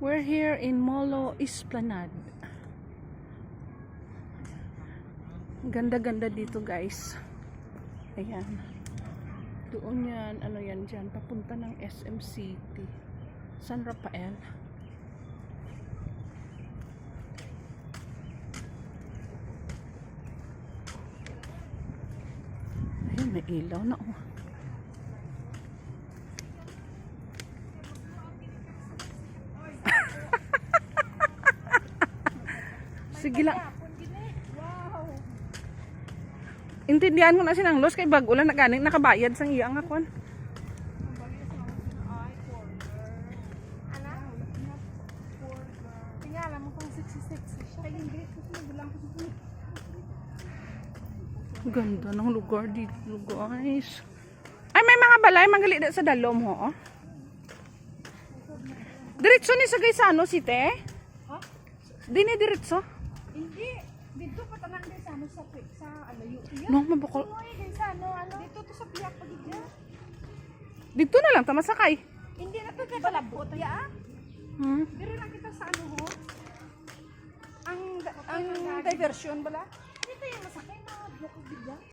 We're here in Molo Esplanade. Ganda-ganda dito, guys. Ayan. Doon yan, ano yan dyan, papunta ng SM City. San Rafael. Ayun, may ilaw na, oh. Sige lang. Intindihan ko na sinang los kay bag ulan na ganing nakabayad sang iya nga kon. Ganda ng lugar dito, guys. Ay, may mga balay magali sa dalom ho. Oh. Diretso ni sa Gaisano City? Ha? Dini diretso? Hindi. Dito pa tanan din sa alayo. No, mabukol. Ano? Dito to sa piyak pa dito. Dito na lang tamasakay. Hindi na to kay balabot ya. Diri lang kita sa ano ho. Ang diversion bala. Dito yung masakay na bukod bigla.